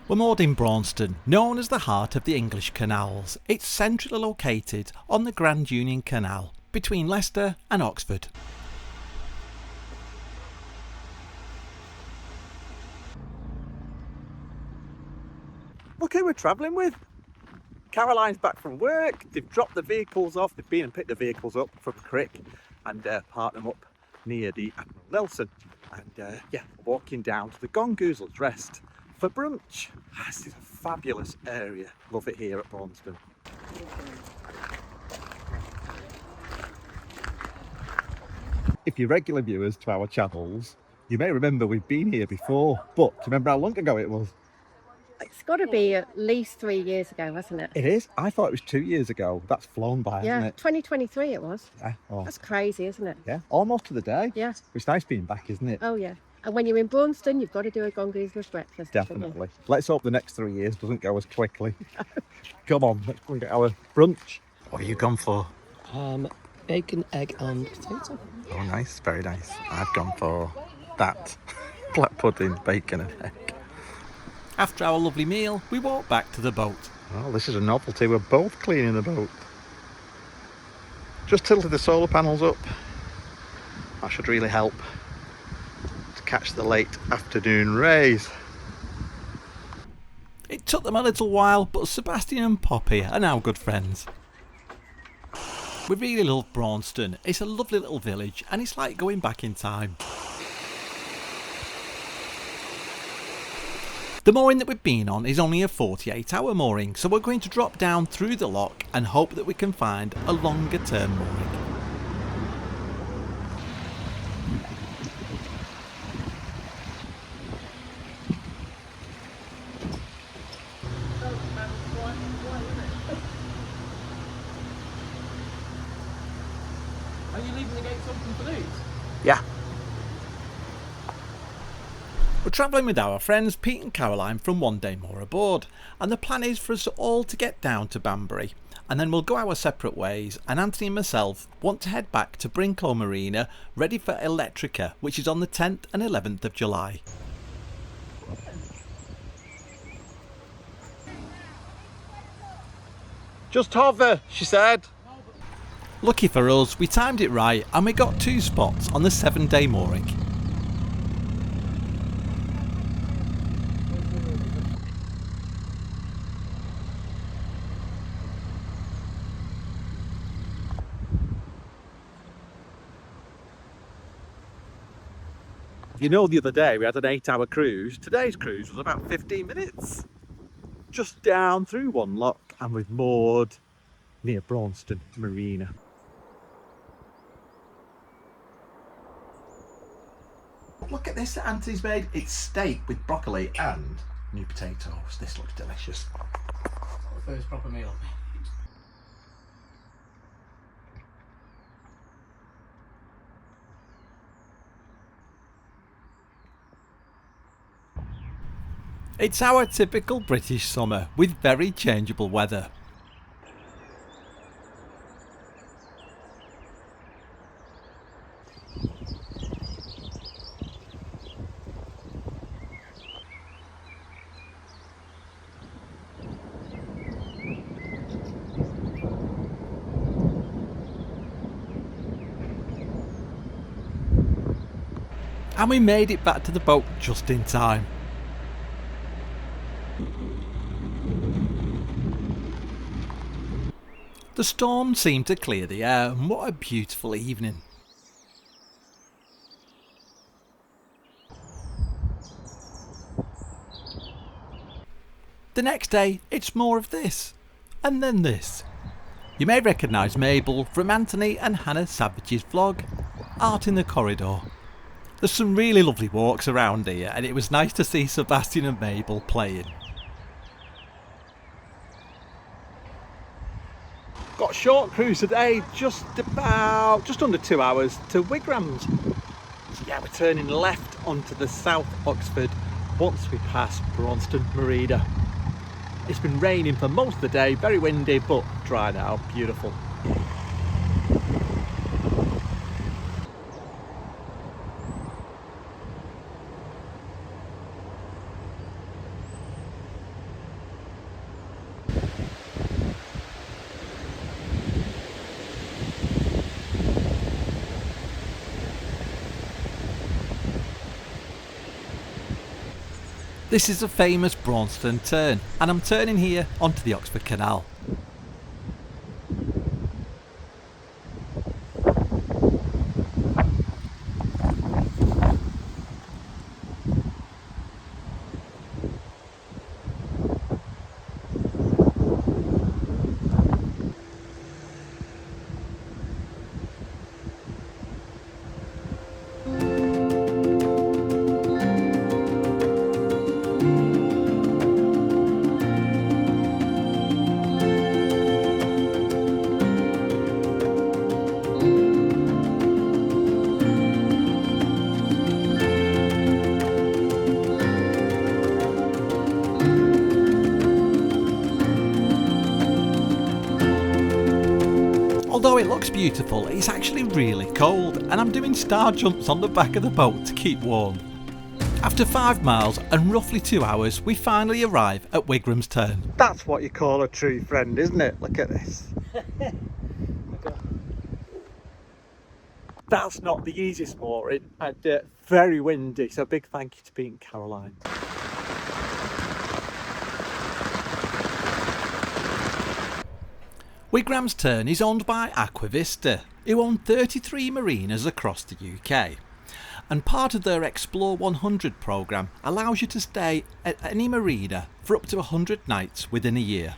We're moored in Braunston, known as the heart of the English Canals. It's centrally located on the Grand Union Canal between Leicester and Oxford. Look who we're travelling with. Caroline's back from work. They've dropped the vehicles off. They've been and picked the vehicles up from the creek and parked them up near the Admiral Nelson. And yeah, walking down to the Gongoozle's Rest for brunch. This is a fabulous area. Love it here at Braunston. If you're regular viewers to our channels, you may remember we've been here before, but do you remember how long ago it was? It's got to be at least 3 years ago, hasn't it? It is. I thought it was 2 years ago. That's flown by, hasn't it? 2023 it was. Yeah. Oh. That's crazy, isn't it? Yeah, almost to the day. Yeah. It's nice being back, isn't it? Oh, yeah. And when you're in Braunston, you've got to do a Gongoozle's breakfast. Definitely. Let's hope the next 3 years doesn't go as quickly. Come on, let's go and get our brunch. What have you gone for? Bacon, egg and potato. Oh, nice. Very nice. I've gone for that. Black pudding, bacon and egg. After our lovely meal, we walk back to the boat. Oh, this is a novelty. We're both cleaning the boat. Just tilted the solar panels up. That should really help to catch the late afternoon rays. It took them a little while, but Sebastian and Poppy are now good friends. We really love Braunston. It's a lovely little village and it's like going back in time. The mooring that we've been on is only a 48-hour mooring, so we're going to drop down through the lock and hope that we can find a longer term mooring. Are you leaving the gates open for these? Yeah. We're travelling with our friends Pete and Caroline from One Day More Aboard, and the plan is for us all to get down to Banbury, and then we'll go our separate ways, and Anthony and myself want to head back to Brinklow Marina ready for Electrica, which is on the 10th and 11th of July. Just hover, she said. Lucky for us, we timed it right and we got 2 spots on the 7-day mooring. You know, the other day we had an 8-hour cruise. Today's cruise was about 15 minutes. Just down through one lock and we've moored near Braunston Marina. Look at this that Anthony's made. It's steak with broccoli and new potatoes. This looks delicious. First proper meal. It's our typical British summer with very changeable weather. And we made it back to the boat just in time. The storm seemed to clear the air, and what a beautiful evening. The next day, it's more of this, and then this. You may recognise Mabel from Anthony and Hannah Savage's vlog, Art in the Corridor. There's some really lovely walks around here, and it was nice to see Sebastian and Mabel playing. Got a short cruise today, just under 2 hours to Wigrams. So yeah, we're turning left onto the South Oxford once we pass Braunston Marina. It's been raining for most of the day, very windy, but dry now, beautiful. This is a famous Braunston turn, and I'm turning here onto the Oxford Canal. Although it looks beautiful, it's actually really cold, and I'm doing star jumps on the back of the boat to keep warm. After 5 miles and roughly 2 hours, we finally arrive at Wigrams Turn. That's what you call a true friend, isn't it? Look at this. That's not the easiest mooring, and very windy, so big thank you to Pete and Caroline. Wigrams Turn is owned by Aquavista, who own 33 marinas across the UK. And part of their Explore 100 programme allows you to stay at any marina for up to 100 nights within a year.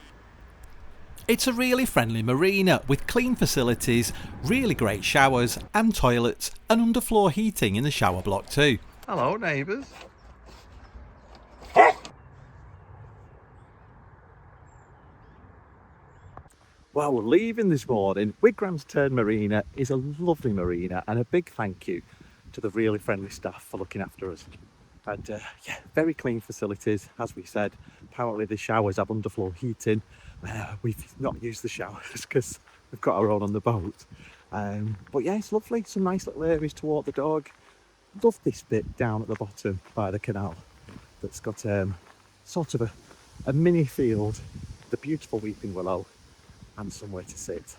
It's a really friendly marina with clean facilities, really great showers and toilets, and underfloor heating in the shower block too. Hello, neighbours. Well, we're leaving this morning. Wigrams Turn Marina is a lovely marina, and a big thank you to the really friendly staff for looking after us. And yeah, very clean facilities, as we said. Apparently the showers have underfloor heating. We've not used the showers because we've got our own on the boat. But yeah, it's lovely. Some nice little areas to walk the dog. Love this bit down at the bottom by the canal that's got sort of a mini field, the beautiful weeping willow, and somewhere to sit.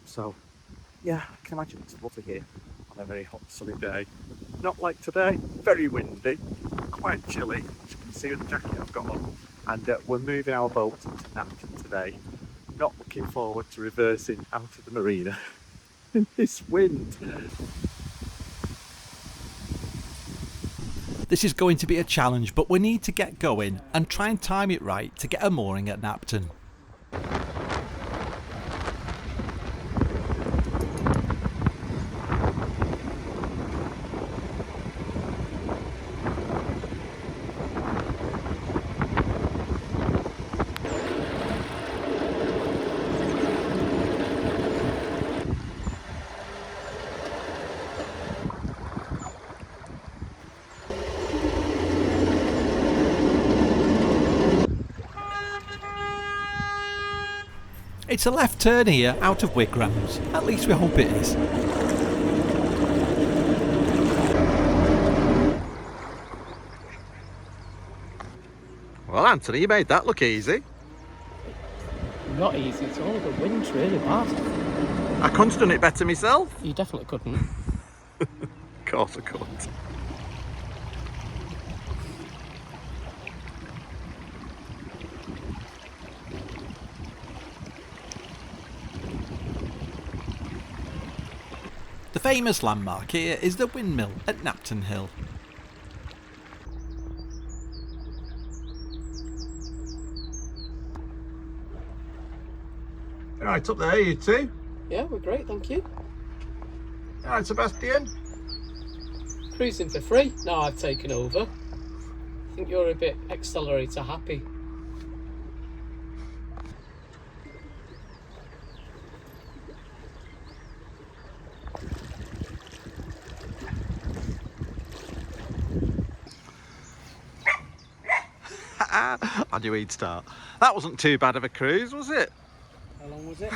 So yeah, I can imagine it's lovely here on a very hot sunny day. Not like today, very windy, quite chilly, as you can see with the jacket I've got on. And we're moving our boat into Napton today. Not looking forward to reversing out of the marina in this wind. This is going to be a challenge, but we need to get going and try and time it right to get a mooring at Napton. It's a left turn here out of Wigrams, at least we hope it is. Well, Anthony, you made that look easy. Not easy at all, the wind's really bad. I couldn't have done it better myself. You definitely couldn't. Of course I could. The famous landmark here is the windmill at Napton Hill. Right up there, you two. Yeah, we're great, thank you. Right, Sebastian. Cruising for free. Now I've taken over. I think you're a bit accelerator happy. I knew he'd start. That wasn't too bad of a cruise, was it? How long was it?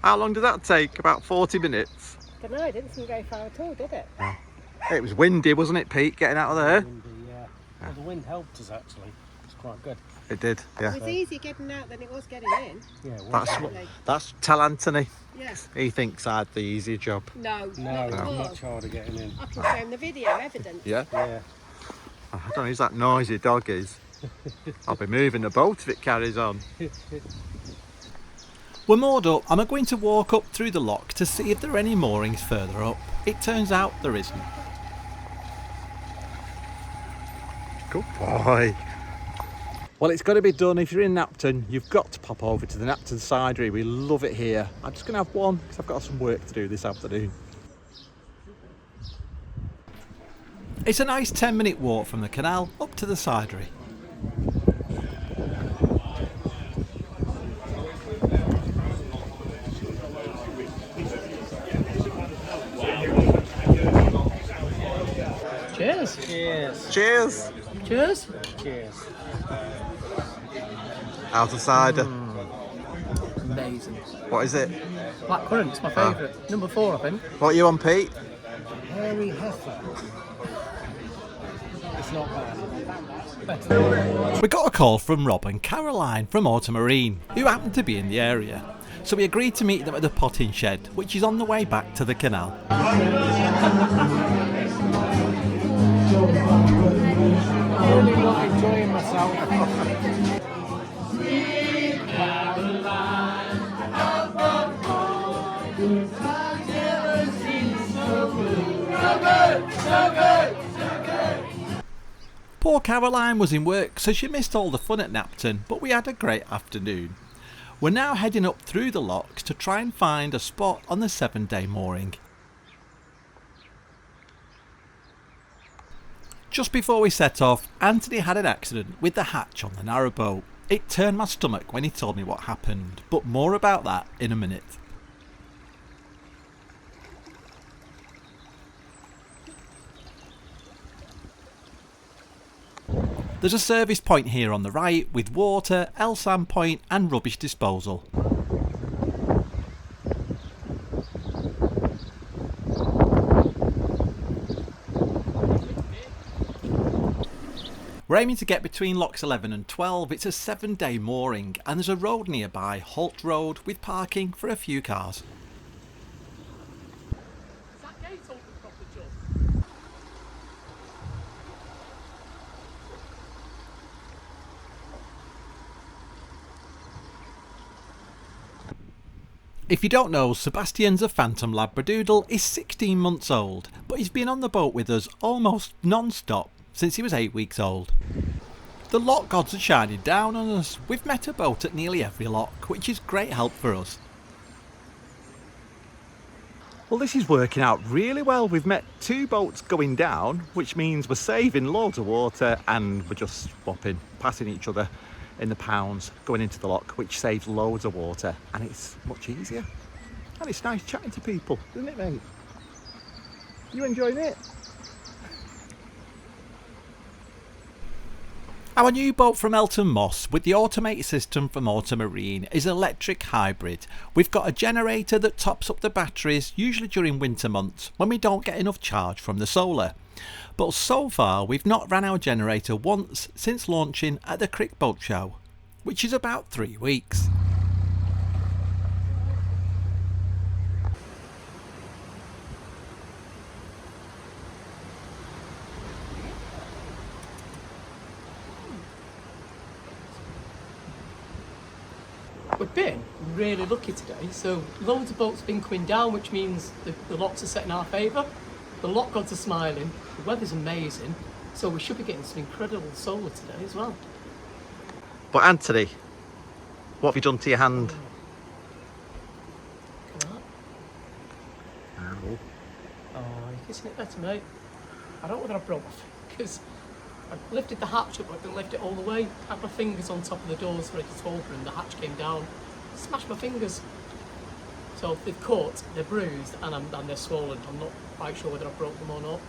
How long did that take? About 40 minutes? But no, it didn't seem very far at all, did it? It was windy, wasn't it, Pete, getting out of there? Windy, yeah. Well, the wind helped us actually. It's quite good. It did, yeah. It was easier getting out than it was getting in. Yeah, it was. That's tell Anthony. Yes. He thinks I had the easier job. No, No, not it's at all. much harder getting in. I can show him the video evidence. Yeah. Yeah. I don't know who's that noisy dog is. I'll be moving the boat if it carries on. We're moored up and we're going to walk up through the lock to see if there are any moorings further up. It turns out there isn't. Good boy. Well, it's got to be done. If you're in Napton, you've got to pop over to the Napton Cidery. We love it here. I'm just going to have one because I've got some work to do this afternoon. It's a nice 10-minute walk from the canal up to the Cidery. Cheers. Cheers. Cheers. Cheers. Out of cider. Amazing. What is it? Blackcurrant's my favourite. Number 4, I think. What are you on, Pete? Hairy heifer. It's not bad. We got a call from Rob and Caroline from Automarine, who happened to be in the area. So we agreed to meet them at the potting shed, which is on the way back to the canal. I'm really not enjoying myself. Poor Caroline was in work, so she missed all the fun at Napton, but we had a great afternoon. We're now heading up through the locks to try and find a spot on the 7-day mooring. Just before we set off, Anthony had an accident with the hatch on the Narrowboat. It turned my stomach when he told me what happened, but more about that in a minute. There's a service point here on the right with water, L-SAM point and rubbish disposal. We're aiming to get between locks 11 and 12. It's a 7-day mooring and there's a road nearby, Holt Road, with parking for a few cars. Is that gate open properly, John? If you don't know, Sebastian's a Phantom Labradoodle, is 16 months old, but he's been on the boat with us almost non-stop since he was 8 weeks old. The lock gods are shining down on us. We've met a boat at nearly every lock, which is great help for us. Well, this is working out really well. We've met 2 boats going down, which means we're saving loads of water and we're just swapping, passing each other in the pounds going into the lock, which saves loads of water and it's much easier. And it's nice chatting to people, isn't it, mate? You enjoying it? Our new boat from Elton Moss with the automated system from Automarine is electric hybrid. We've got a generator that tops up the batteries, usually during winter months when we don't get enough charge from the solar. But so far we've not ran our generator once since launching at the Crick Boat Show, which is about 3 weeks. We've been really lucky today, so loads of boats have been coming down, which means the locks are set in our favour. The lock gods are smiling, the weather's amazing, so we should be getting some incredible solar today as well. But Anthony, what have you done to your hand? Look at that. Ow. Oh, you're kissing it better, mate. I don't know whether I broke my fingers. I lifted the hatch up, but I didn't lift it all the way. I had my fingers on top of the doors for it to open and the hatch came down. Smashed my fingers. So they've cut, they're bruised and they're swollen. I'm not quite sure whether I broke them or not.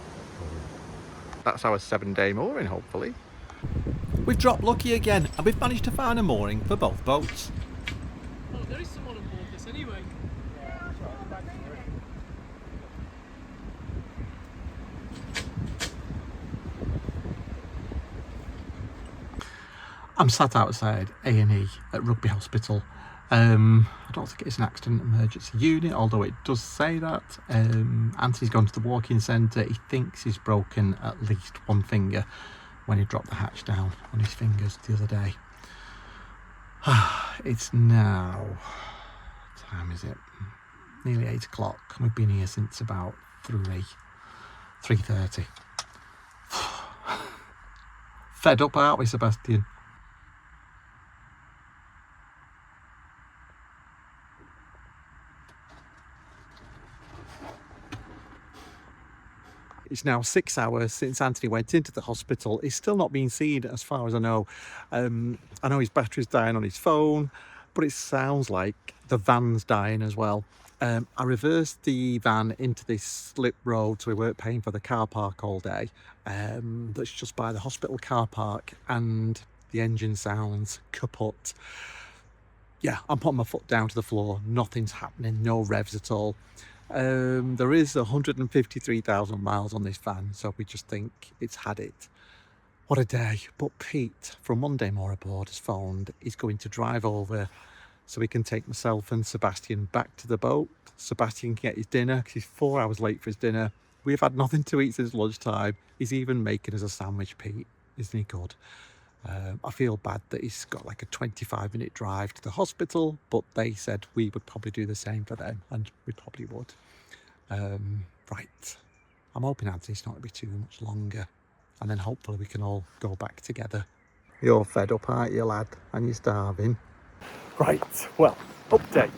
That's our 7-day mooring, hopefully. We've dropped lucky again and we've managed to find a mooring for both boats. Oh, there is someone on board this anyway. I'm sat outside A&E at Rugby Hospital. I don't think it's an accident emergency unit, although it does say that. Anthony's gone to the walk-in centre. He thinks he's broken at least one finger. when he dropped the hatch down on his fingers the other day. It's now, what time is it? Nearly 8 o'clock. We've been here since about 3:30. Fed up, aren't we, Sebastian? It's now 6 hours since Anthony went into the hospital. He's still not been seen as far as I know. I know his battery's dying on his phone, but it sounds like the van's dying as well. I reversed the van into this slip road so we weren't paying for the car park all day. That's just by the hospital car park, and the engine sounds kaput. Yeah, I'm putting my foot down to the floor. Nothing's happening, no revs at all. There is 153,000 miles on this van, so we just think it's had it. What a day. But Pete from Monday More Aboard has phoned. He's going to drive over so we can take myself and Sebastian back to the boat. Sebastian can get his dinner because he's 4 hours late for his dinner. We've had nothing to eat since lunchtime. He's even making us a sandwich, Pete. Isn't he good? I feel bad that he's got like a 25-minute drive to the hospital, but they said we would probably do the same for them, and we probably would. Right. I'm hoping Anthony's not going to be too much longer, and then hopefully we can all go back together. You're fed up, aren't you, lad? And you're starving. Right, well, update.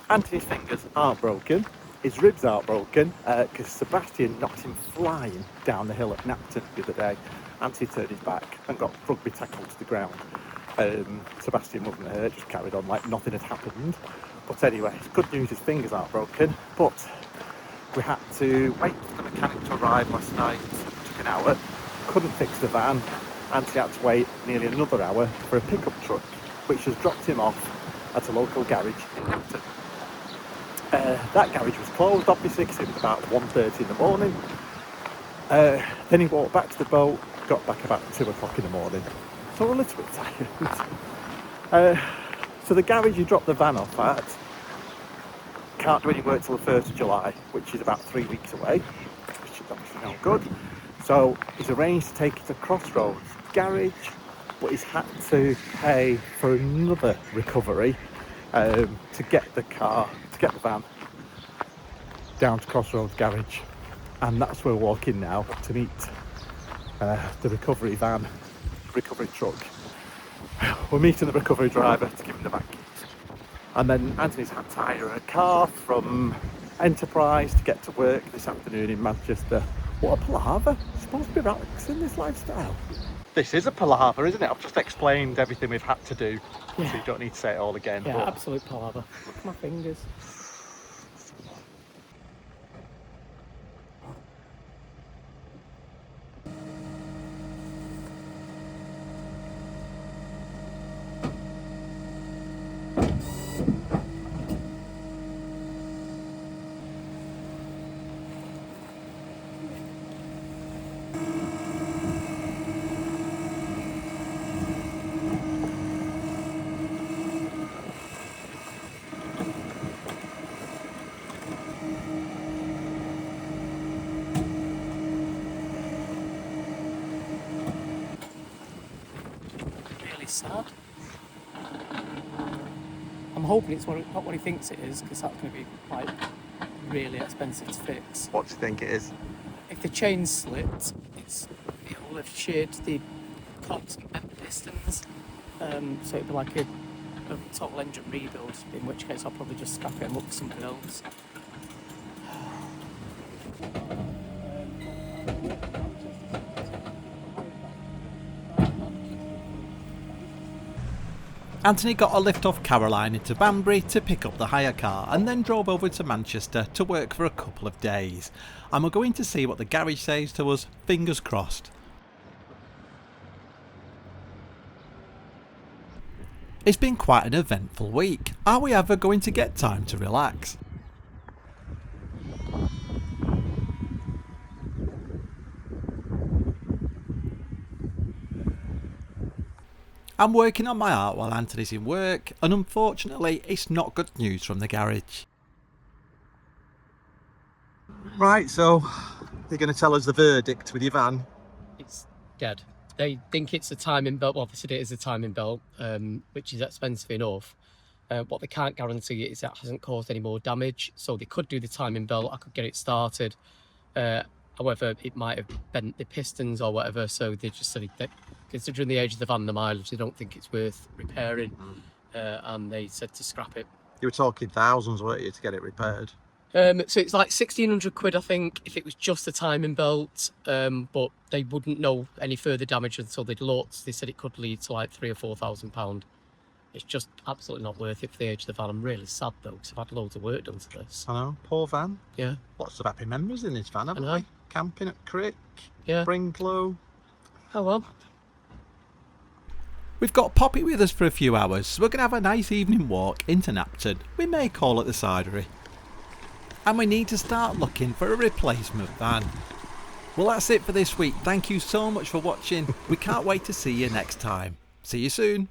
Anthony's fingers aren't broken. His ribs aren't broken because Sebastian knocked him flying down the hill at Napton the other day. Anthony turned his back and got rugby tackled to the ground. Sebastian wasn't hurt, just carried on like nothing had happened. But anyway, it's good news his fingers aren't broken, but we had to wait for the mechanic to arrive last night. It took an hour, couldn't fix the van. Anthony had to wait nearly another hour for a pickup truck, which has dropped him off at a local garage in Napton. That garage was closed, obviously, because it was about 1:30 in the morning. Then he walked back to the boat, got back about 2 o'clock in the morning. So we're a little bit tired. So the garage he dropped the van off at can't do any work till the 1st of July, which is about 3 weeks away, which is obviously not good. So he's arranged to take it to Crossroads garage, but he's had to pay for another recovery to get the van down to Crossroads garage, and that's where we're walking now to meet the recovery truck. We're meeting the recovery driver to give him the back keys, and then Anthony's had to hire a car from Enterprise to get to work this afternoon in Manchester. What a palaver. It's supposed to be relaxing, this lifestyle. This is a palaver, isn't it? I've just explained everything we've had to do, so you don't need to say it all again. Yeah, but absolute palaver. Look at my fingers. Sad. I'm hoping it's not what he thinks it is, because that's going to be like really expensive to fix. what do you think it is? If the chain's slipped, it will have sheared the cogs and the pistons, so it'd be like a total engine rebuild, in which case I'll probably just scrap it and look for something else. Anthony got a lift off Caroline into Banbury to pick up the hire car, and then drove over to Manchester to work for a couple of days. And we're going to see what the garage says to us, fingers crossed. It's been quite an eventful week. Are we ever going to get time to relax? I'm working on my art while Anthony's in work, and unfortunately it's not good news from the garage. Right, so you're going to tell us the verdict with your van? It's dead. They think it's a timing belt. Well, obviously it is a timing belt, which is expensive enough. What they can't guarantee is that it hasn't caused any more damage. So they could do the timing belt. I could get it started. However, it might have bent the pistons or whatever. So they just said that, considering the age of the van and the mileage, they don't think it's worth repairing. And they said to scrap it. You were talking thousands, weren't you, to get it repaired? So it's like 1,600 quid, I think, if it was just a timing belt. But they wouldn't know any further damage until they'd looked. They said it could lead to like £3,000 or £4,000. It's just absolutely not worth it for the age of the van. I'm really sad though, because I've had loads of work done to this. I know, poor van. Yeah. Lots of happy memories in this van, haven't I know. we? Camping at Crick, Yeah. Brinklow. Oh well. We've got Poppy with us for a few hours, so we're going to have a nice evening walk into Napton. We may call it the Cidery. And we need to start looking for a replacement van. Well, that's it for this week. Thank you so much for watching. We can't wait to see you next time. See you soon.